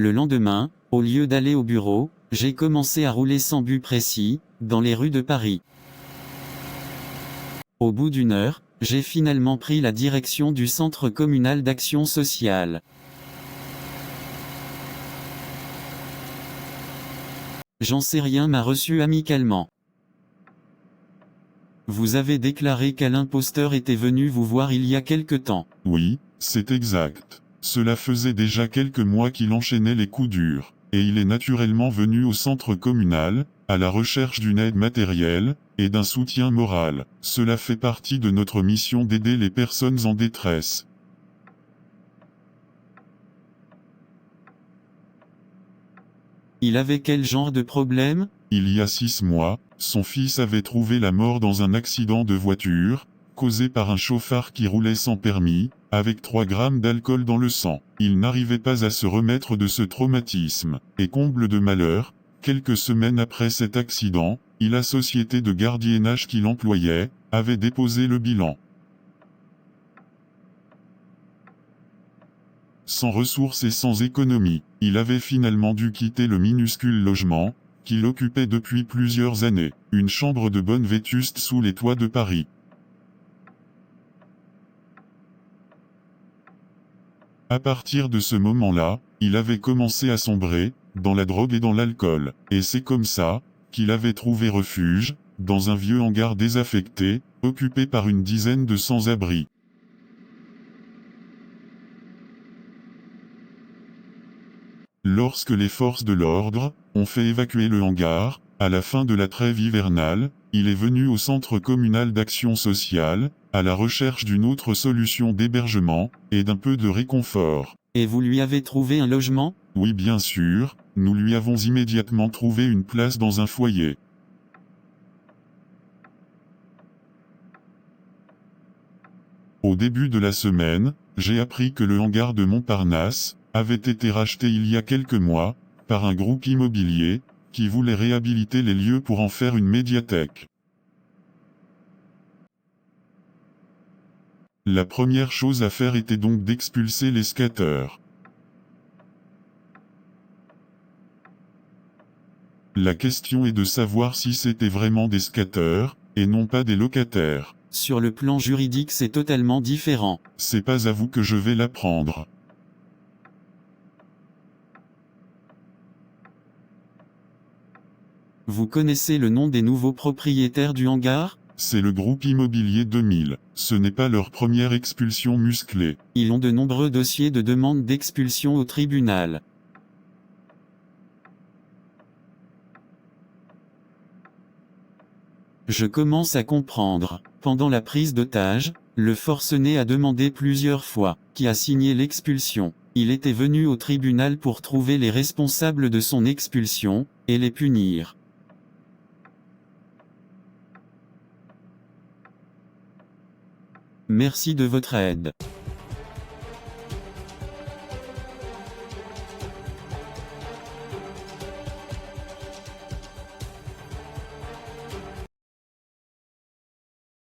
Le lendemain, au lieu d'aller au bureau, j'ai commencé à rouler sans but précis, dans les rues de Paris. Au bout d'une heure, j'ai finalement pris la direction du centre communal d'action sociale. J'en sais rien m'a reçu amicalement. Vous avez déclaré qu'un imposteur était venu vous voir il y a quelque temps. Oui, c'est exact. Cela faisait déjà quelques mois qu'il enchaînait les coups durs, et il est naturellement venu au centre communal, à la recherche d'une aide matérielle, et d'un soutien moral. Cela fait partie de notre mission d'aider les personnes en détresse. Il avait quel genre de problème? Il y a 6 mois, son fils avait trouvé la mort dans un accident de voiture, causé par un chauffard qui roulait sans permis, avec 3 grammes d'alcool dans le sang. Il n'arrivait pas à se remettre de ce traumatisme, et comble de malheur, quelques semaines après cet accident, la société de gardiennage qu'il employait, avait déposé le bilan. Sans ressources et sans économie, il avait finalement dû quitter le minuscule logement, qu'il occupait depuis plusieurs années, une chambre de bonne vétuste sous les toits de Paris. À partir de ce moment-là, il avait commencé à sombrer, dans la drogue et dans l'alcool, et c'est comme ça, qu'il avait trouvé refuge, dans un vieux hangar désaffecté, occupé par une dizaine de sans-abri. Lorsque les forces de l'ordre ont fait évacuer le hangar, à la fin de la trêve hivernale, il est venu au centre communal d'action sociale, à la recherche d'une autre solution d'hébergement, et d'un peu de réconfort. Et vous lui avez trouvé un logement? Oui, bien sûr, nous lui avons immédiatement trouvé une place dans un foyer. Au début de la semaine, j'ai appris que le hangar de Montparnasse avait été racheté il y a quelques mois, par un groupe immobilier, qui voulait réhabiliter les lieux pour en faire une médiathèque. La première chose à faire était donc d'expulser les squatteurs. La question est de savoir si c'était vraiment des squatteurs, et non pas des locataires. Sur le plan juridique, c'est totalement différent. C'est pas à vous que je vais l'apprendre. Vous connaissez le nom des nouveaux propriétaires du hangar? C'est le groupe immobilier 2000. Ce n'est pas leur première expulsion musclée. Ils ont de nombreux dossiers de demande d'expulsion au tribunal. Je commence à comprendre. Pendant la prise d'otage, le forcené a demandé plusieurs fois qui a signé l'expulsion. Il était venu au tribunal pour trouver les responsables de son expulsion, et les punir. Merci de votre aide.